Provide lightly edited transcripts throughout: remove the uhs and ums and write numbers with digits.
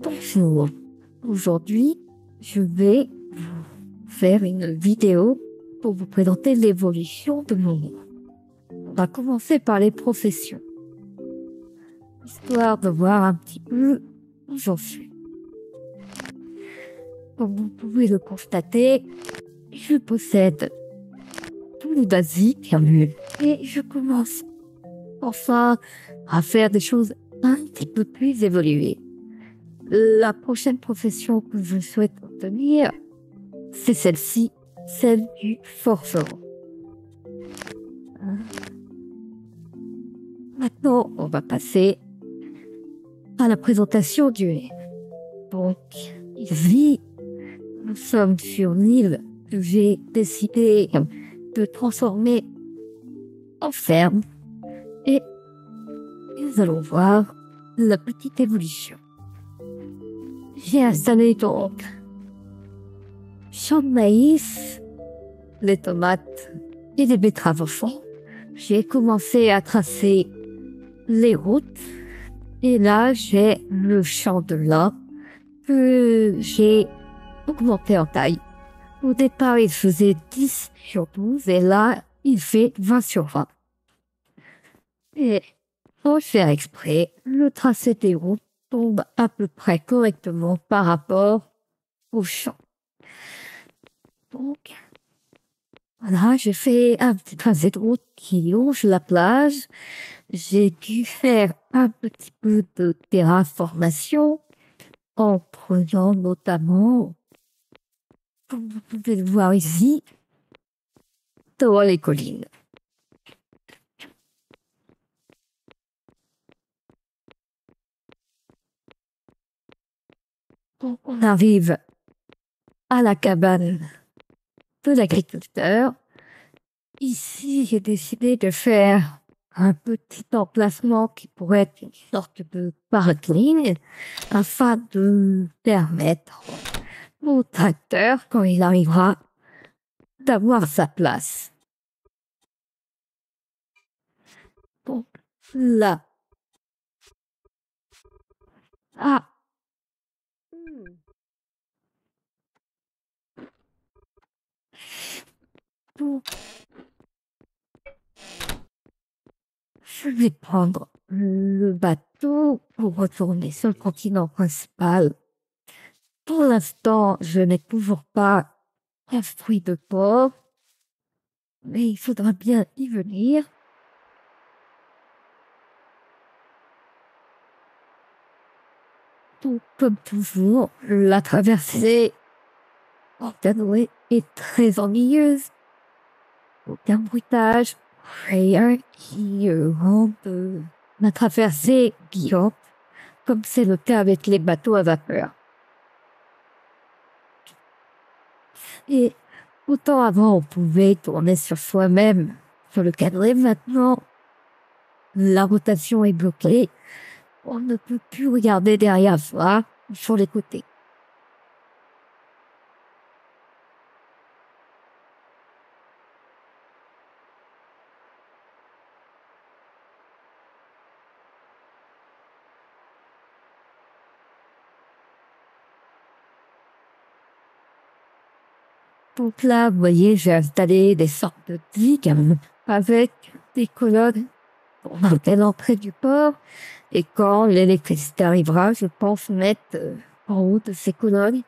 Bonjour, aujourd'hui je vais vous faire une vidéo pour vous présenter l'évolution de mon nom. On va commencer par les professions, histoire de voir un petit peu où j'en suis. Comme vous pouvez le constater, je possède tout le basique et je commence enfin à faire des choses un petit peu plus évoluées. La prochaine profession que je souhaite obtenir, c'est celle-ci, celle du forgeron. Maintenant, on va passer à la présentation du lait. Donc, ici, nous sommes sur une île que j'ai décidé de transformer en ferme et nous allons voir la petite évolution. J'ai installé donc champs de maïs, les tomates et les betteraves au fond. J'ai commencé à tracer les routes et là j'ai le champ de lin que j'ai augmenté en taille. Au départ il faisait 10 sur 12 et là il fait 20 sur 20. Et sans faire exprès, le tracé des routes tombe à peu près correctement par rapport au champ. Donc voilà, j'ai fait un petit tracé de route qui longe la plage. J'ai dû faire un petit peu de terraformation en prenant notamment, comme vous pouvez le voir ici, dans les collines. Donc, on arrive à la cabane de l'agriculteur. Ici, j'ai décidé de faire un petit emplacement qui pourrait être une sorte de parking afin de permettre au tracteur, quand il arrivera, d'avoir sa place. Donc là, ah, donc, je vais prendre le bateau pour retourner sur le continent principal. Pour l'instant, je n'ai toujours pas construit de port, mais il faudra bien y venir. Donc, comme toujours, la traversée en canoë est très ennuyeuse. Aucun bruitage, rien qui rende la traversée guillante, comme c'est le cas avec les bateaux à vapeur. Et autant avant on pouvait tourner sur soi-même sur le canoë, maintenant la rotation est bloquée. On ne peut plus regarder derrière soi ou sur les côtés. Donc là, vous voyez, j'ai installé des sortes de digues avec des colonnes pour marquer l'entrée du port. Et quand l'électricité arrivera, je pense mettre en haut de ces colonnes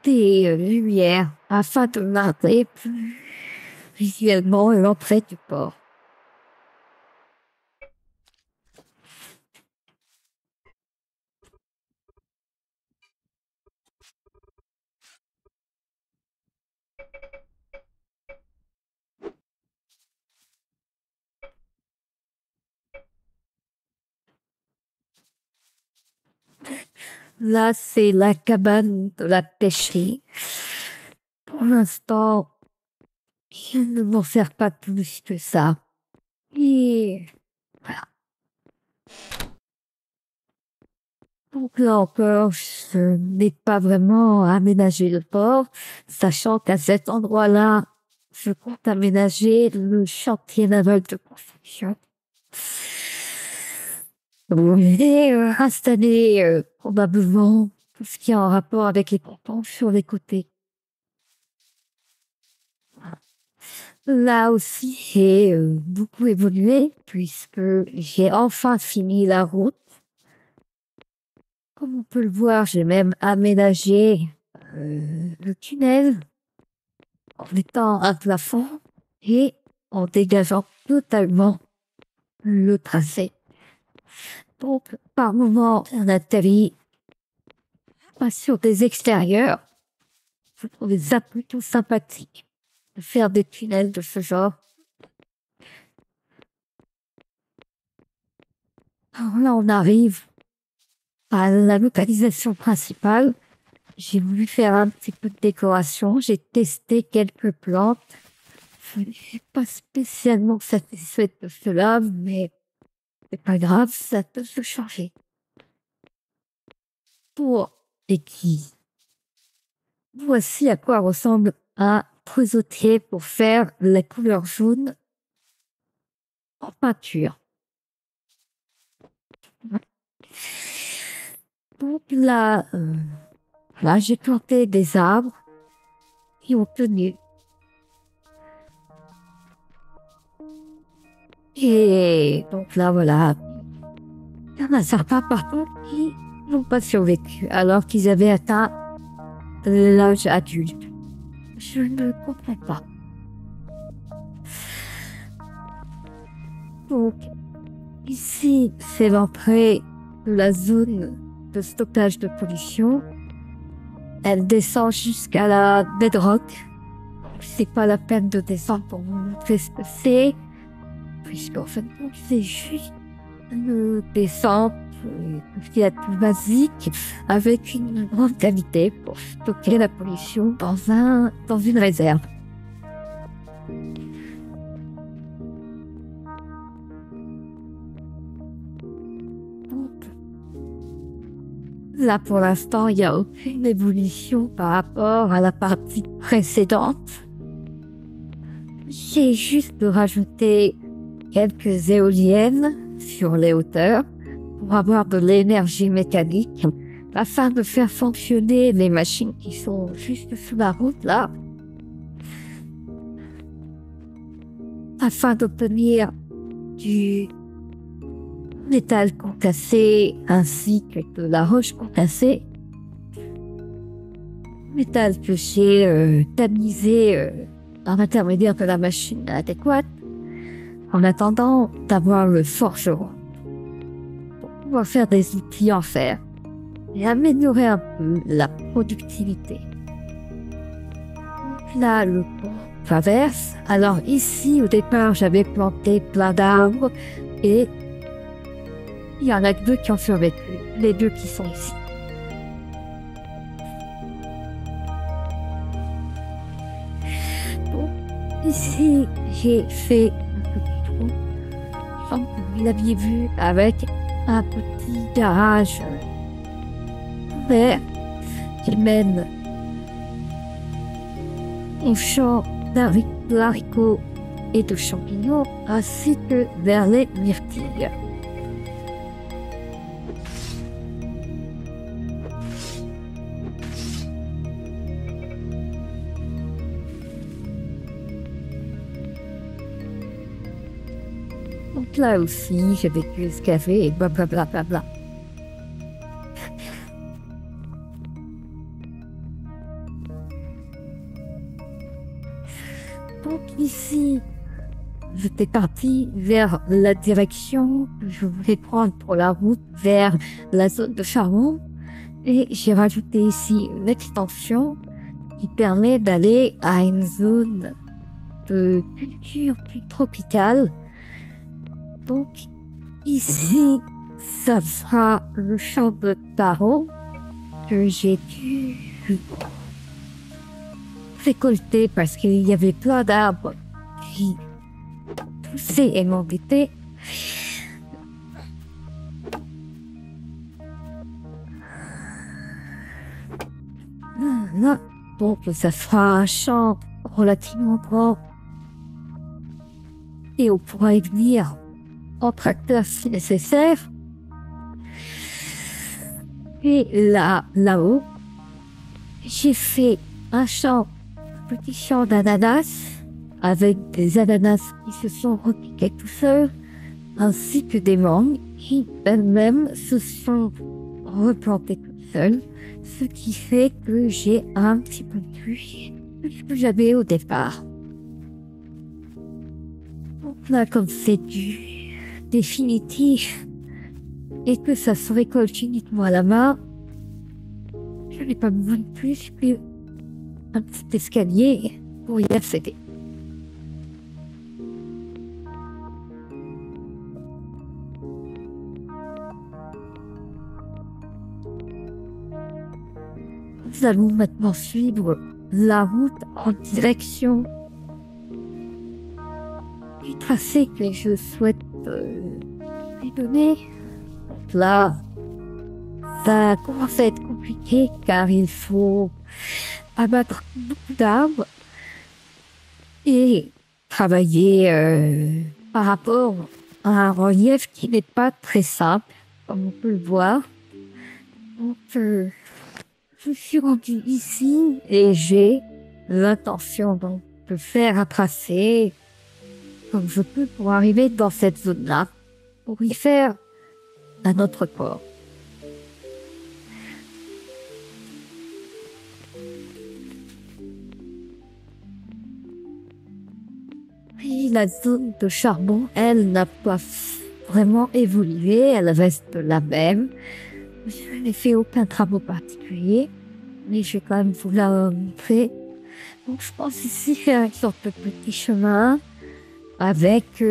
des lumières afin de marquer plus visuellement l'entrée du port. Là, c'est la cabane de la pêcherie. Pour l'instant, je ne m'en sers pas plus que ça. Et voilà. Donc là encore, je n'ai pas vraiment aménagé le port, sachant qu'à cet endroit-là, je compte aménager le chantier naval de construction. Vous vais installer probablement tout ce qui est en rapport avec les pompons sur les côtés. Là aussi, j'ai beaucoup évolué puisque j'ai enfin fini la route. Comme on peut le voir, j'ai même aménagé le tunnel en mettant un plafond et en dégageant totalement le tracé. Donc, par moment, on atterrit pas sur des extérieurs. Je trouvais ça plutôt sympathique de faire des tunnels de ce genre. Alors là, on arrive à la localisation principale. J'ai voulu faire un petit peu de décoration. J'ai testé quelques plantes. Je ne suis pas spécialement satisfaite de cela, mais c'est pas grave, ça peut se changer. Pour les quilles, voici à quoi ressemble un frisottier pour faire la couleur jaune en peinture. Donc là, j'ai planté des arbres qui ont tenu. Et donc là, voilà, il y en a certains par contre qui n'ont pas survécu alors qu'ils avaient atteint l'âge adulte. Je ne comprends pas. Donc, ici, c'est l'entrée de la zone de stockage de pollution. Elle descend jusqu'à la bedrock. C'est pas la peine de descendre pour vous montrer ce que c'est, puisqu'en fait, c'est juste une descente qui est plus basique avec une grande cavité pour stocker la pollution dans une réserve. Là, pour l'instant, il n'y a aucune évolution par rapport à la partie précédente. J'ai juste rajouté quelques éoliennes sur les hauteurs pour avoir de l'énergie mécanique afin de faire fonctionner les machines qui sont juste sous la route là, afin d'obtenir du métal concassé ainsi que de la roche concassée. Métal que j'ai tamisé par l'intermédiaire de la machine adéquate en attendant d'avoir le forgeron pour pouvoir faire des outils en fer et améliorer un peu la productivité. Là, le pont traverse. Alors ici, au départ, j'avais planté plein d'arbres et il y en a deux qui ont survécu, les deux qui sont ici. Bon, ici, j'ai fait un petit trou, comme vous l'aviez vu, avec un petit garage vert qui mène au champ d'haricots et de champignons, ainsi que vers les myrtilles. Donc là aussi, j'ai vécu ce café et blablabla. Bla, bla, bla. Donc ici, j'étais parti vers la direction que je voulais prendre pour la route vers la zone de charbon. Et j'ai rajouté ici une extension qui permet d'aller à une zone de culture plus tropicale. Donc, ici, ça sera le champ de taro que j'ai dû récolter parce qu'il y avait plein d'arbres qui poussaient et m'embêtaient. Là, donc, ça sera un champ relativement grand et on pourra y venir en tracteur si nécessaire. Et là-haut, j'ai fait un petit champ d'ananas, avec des ananas qui se sont repiqués tout seuls, ainsi que des mangues qui elles-mêmes se sont replantées toutes seules, ce qui fait que j'ai un petit peu plus que ce que j'avais au départ. Donc là, comme c'est du définitif et que ça se récolte uniquement à la main, je n'ai pas besoin de plus qu'un petit escalier pour y accéder. Nous allons maintenant suivre la route en direction du tracé que je souhaite lui donner. Là, ça commence à être compliqué car il faut abattre beaucoup d'arbres et travailler par rapport à un relief qui n'est pas très simple, comme on peut le voir. Donc, je suis rendue ici et j'ai l'intention donc de faire un tracé comme je peux pour arriver dans cette zone-là, pour y faire un autre port. Puis la zone de charbon, elle n'a pas vraiment évolué, elle reste la même. Je n'ai fait aucun travaux particulier, mais je vais quand même vous la montrer. Donc je pense ici faire une sorte de petit chemin avec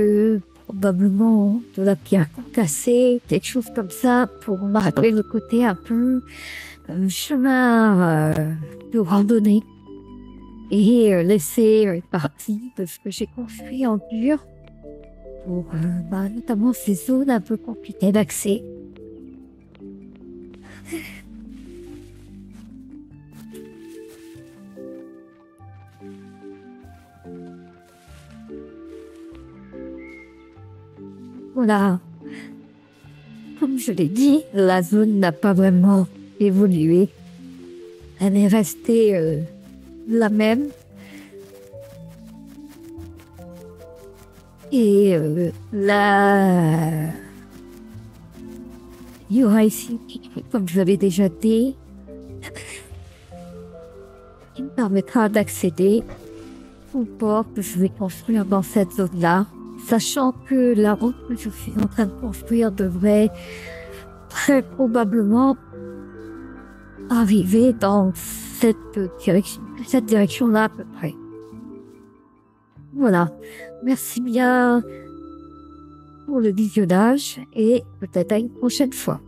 probablement de la pierre concassée, quelque chose comme ça pour marquer le côté un peu chemin de randonnée et laisser une partie de ce que j'ai construit en dur pour notamment ces zones un peu compliquées d'accès. Voilà. Comme je l'ai dit, la zone n'a pas vraiment évolué. Elle est restée la même. Et là, il y aura ici, comme je l'avais déjà dit, qui me permettra d'accéder au port que je vais construire dans cette zone-là, sachant que la route que je suis en train de construire devrait très probablement arriver dans cette direction-là à peu près. Voilà. Merci bien pour le visionnage et peut-être à une prochaine fois.